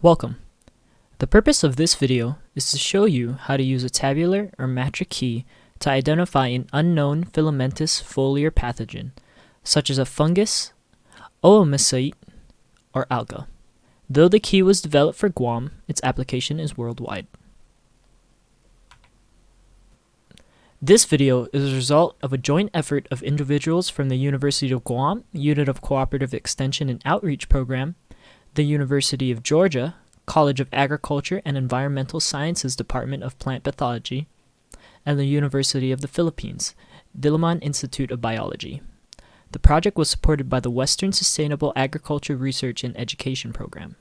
Welcome. The purpose of this video is to show you how to use a tabular or metric key to identify an unknown filamentous foliar pathogen, such as a fungus, oomycete, or alga. Though the key was developed for Guam, its application is worldwide. This video is a result of a joint effort of individuals from the University of Guam, Unit of Cooperative Extension and Outreach Program, the University of Georgia, College of Agriculture and Environmental Sciences Department of Plant Pathology, and the University of the Philippines, Diliman Institute of Biology. The project was supported by the Western Sustainable Agriculture Research and Education Program.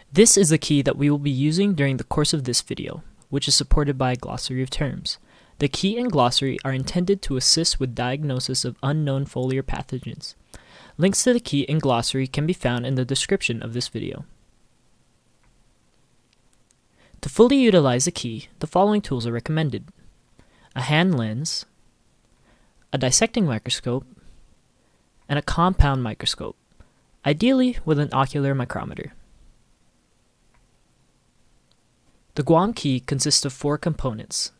This is the key that we will be using during the course of this video, which is supported by a glossary of terms. The key and glossary are intended to assist with diagnosis of unknown foliar pathogens. Links to the key and glossary can be found in the description of this video. To fully utilize the key, the following tools are recommended: a Hahn lens, a dissecting microscope, and a compound microscope, ideally with an ocular micrometer. The Guam key consists of 4 components: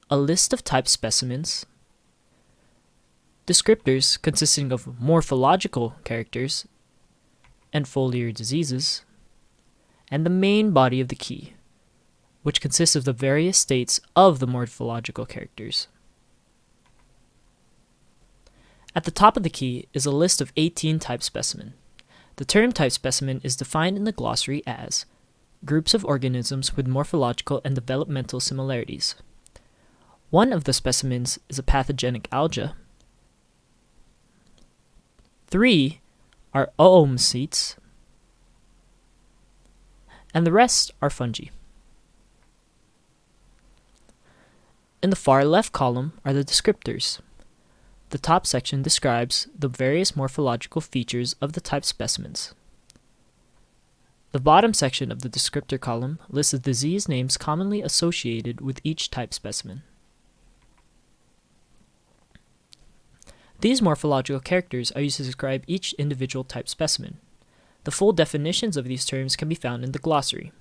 a list of type specimens, descriptors consisting of morphological characters and foliar diseases, and the main body of the key, which consists of the various states of the morphological characters. At the top of the key is a list of 18 type specimen. The term type specimen is defined in the glossary as groups of organisms with morphological and developmental similarities. One of the specimens is a pathogenic alga. 3 are oomycetes, and the rest are fungi. In the far left column are the descriptors. The top section describes the various morphological features of the type specimens. The bottom section of the descriptor column lists the disease names commonly associated with each type specimen. These morphological characters are used to describe each individual type specimen. The full definitions of these terms can be found in the glossary.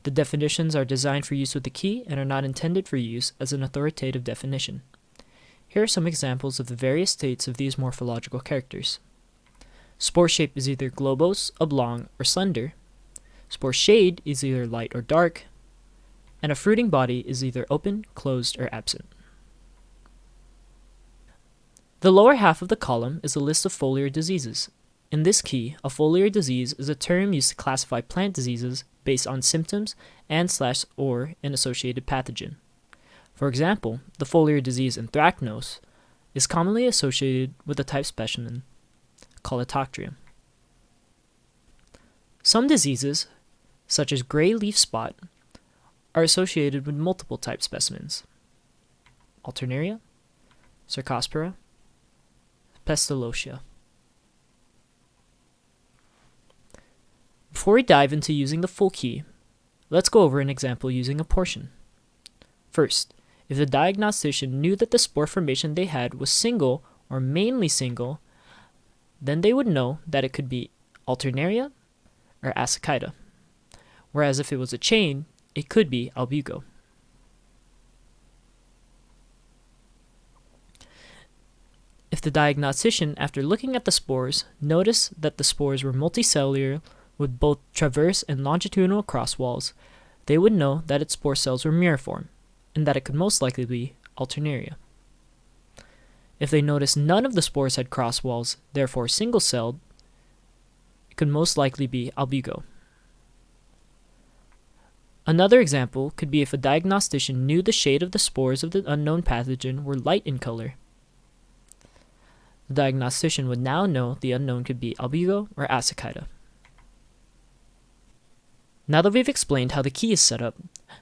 The definitions are designed for use with the key and are not intended for use as an authoritative definition. Here are some examples of the various states of these morphological characters. Spore shape is either globose, oblong, or slender. Spore shade is either light or dark, and a fruiting body is either open, closed, or absent. The lower half of the column is a list of foliar diseases. In this key, a foliar disease is a term used to classify plant diseases based on symptoms and/or an associated pathogen. For example, the foliar disease anthracnose is commonly associated with the type specimen Colletotrichum. Some diseases, such as gray leaf spot, are associated with multiple type specimens: Alternaria, Cercospora, Pestalozia. Before we dive into using the full key, let's go over an example using a portion. First, if the diagnostician knew that the spore formation they had was single or mainly single, then they would know that it could be Alternaria or Ascochyta, whereas if it was a chain, it could be Albugo. If the diagnostician, after looking at the spores, noticed that the spores were multicellular with both transverse and longitudinal cross walls, they would know that its spore cells were muriform, and that it could most likely be Alternaria. If they noticed none of the spores had cross walls, therefore single-celled, it could most likely be Albugo. Another example could be if a diagnostician knew the shade of the spores of the unknown pathogen were light in color. The diagnostician would now know the unknown could be Albugo or Ascochyta. Now that we've explained how the key is set up,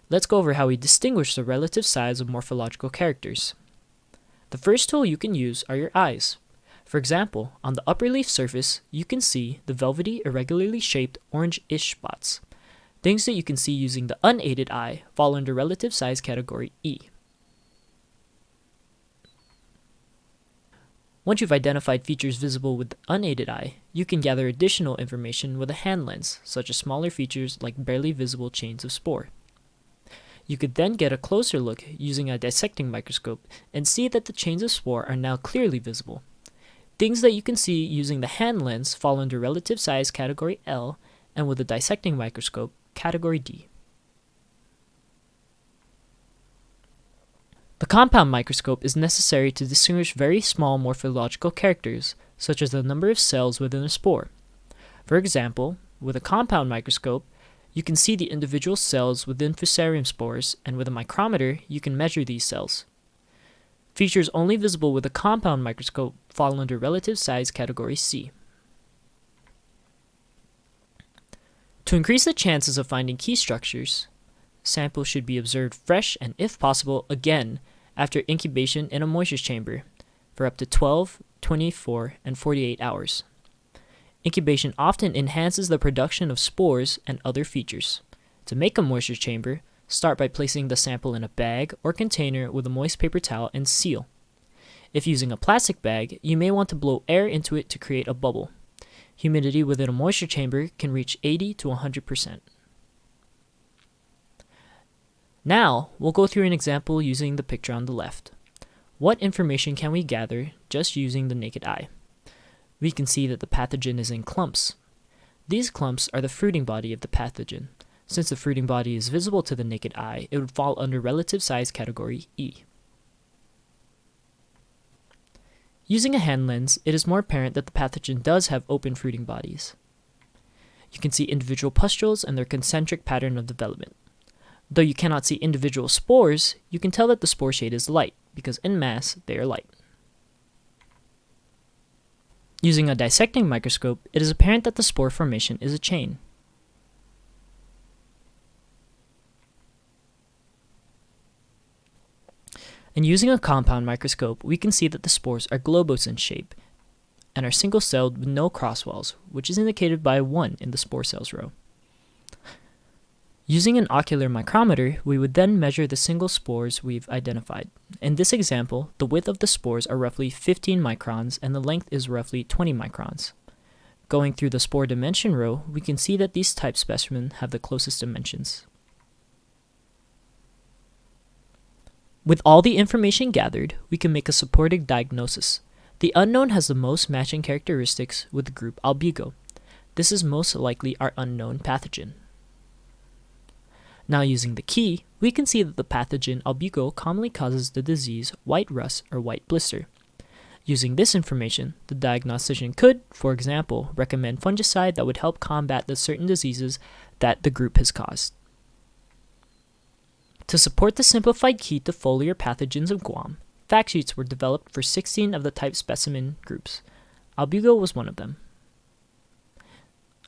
let's go over how we distinguish the relative size of morphological characters. The first tool you can use are your eyes. For example, on the upper leaf surface, you can see the velvety, irregularly shaped orange-ish spots. Things that you can see using the unaided eye fall under relative size category E. Once you've identified features visible with the unaided eye, you can gather additional information with a hand lens, such as smaller features like barely visible chains of spore. You could then get a closer look using a dissecting microscope and see that the chains of spore are now clearly visible. Things that you can see using the hand lens fall under relative size category L, and with a dissecting microscope, category D. The compound microscope is necessary to distinguish very small morphological characters, such as the number of cells within a spore. For example, with a compound microscope, you can see the individual cells within Fusarium spores, and with a micrometer, you can measure these cells. Features only visible with a compound microscope fall under relative size category C. To increase the chances of finding key structures, samples should be observed fresh and, if possible, again after incubation in a moisture chamber for up to 12, 24, and 48 hours. Incubation often enhances the production of spores and other features. To make a moisture chamber, start by placing the sample in a bag or container with a moist paper towel and seal. If using a plastic bag, you may want to blow air into it to create a bubble. Humidity within a moisture chamber can reach 80 to 100%. Now, we'll go through an example using the picture on the left. What information can we gather just using the naked eye? We can see that the pathogen is in clumps. These clumps are the fruiting body of the pathogen. Since the fruiting body is visible to the naked eye, it would fall under relative size category E. Using a hand lens, it is more apparent that the pathogen does have open fruiting bodies. You can see individual pustules and their concentric pattern of development. Though you cannot see individual spores, you can tell that the spore shade is light, because in mass, they are light. Using a dissecting microscope, it is apparent that the spore formation is a chain. And using a compound microscope, we can see that the spores are globose in shape and are single-celled with no cross-walls, which is indicated by 1 in the spore cells row. Using an ocular micrometer, we would then measure the single spores we've identified. In this example, the width of the spores are roughly 15 microns and the length is roughly 20 microns. Going through the spore dimension row, we can see that these type specimens have the closest dimensions. With all the information gathered, we can make a supporting diagnosis. The unknown has the most matching characteristics with the group Albugo. This is most likely our unknown pathogen. Now using the key, we can see that the pathogen Albugo commonly causes the disease white rust or white blister. Using this information, the diagnostician could, for example, recommend fungicide that would help combat the certain diseases that the group has caused. To support the simplified key to foliar pathogens of Guam, fact sheets were developed for 16 of the type specimen groups. Albugo was one of them.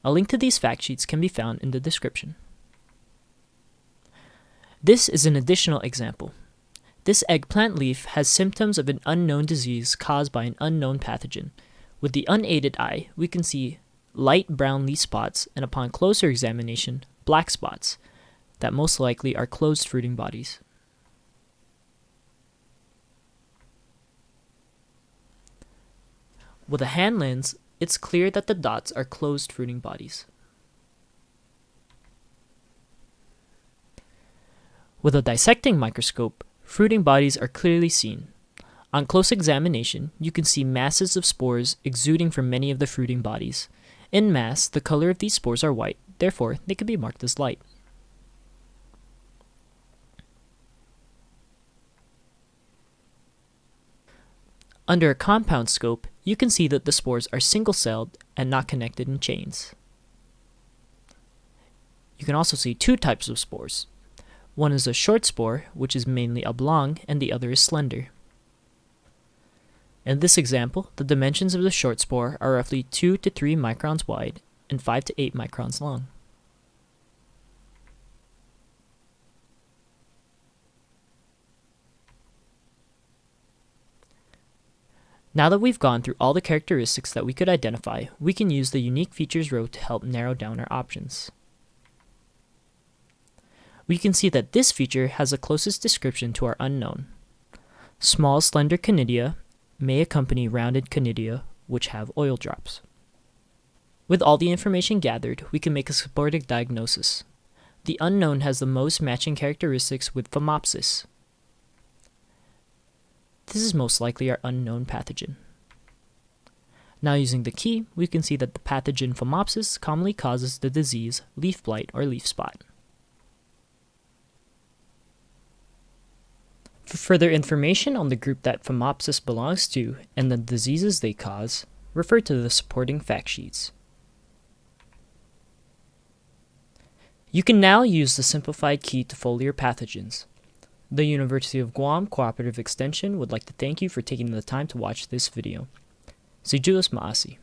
A link to these fact sheets can be found in the description. This is an additional example. This eggplant leaf has symptoms of an unknown disease caused by an unknown pathogen. With the unaided eye, we can see light brown leaf spots, and upon closer examination, black spots that most likely are closed fruiting bodies. With a hand lens, it's clear that the dots are closed fruiting bodies. With a dissecting microscope, fruiting bodies are clearly seen. On close examination, you can see masses of spores exuding from many of the fruiting bodies. In mass, the color of these spores are white, therefore they can be marked as light. Under a compound scope, you can see that the spores are single-celled and not connected in chains. You can also see two types of spores. One is a short spore, which is mainly oblong, and the other is slender. In this example, the dimensions of the short spore are roughly 2 to 3 microns wide and 5 to 8 microns long. Now that we've gone through all the characteristics that we could identify, we can use the Unique Features row to help narrow down our options. We can see that this feature has the closest description to our unknown. Small slender conidia may accompany rounded conidia, which have oil drops. With all the information gathered, we can make a supporting diagnosis. The unknown has the most matching characteristics with Phomopsis. This is most likely our unknown pathogen. Now using the key, we can see that the pathogen Phomopsis commonly causes the disease leaf blight or leaf spot. For further information on the group that Phomopsis belongs to and the diseases they cause, refer to the supporting fact sheets. You can now use the simplified key to foliar pathogens. The University of Guam Cooperative Extension would like to thank you for taking the time to watch this video. Si Julius Maasi.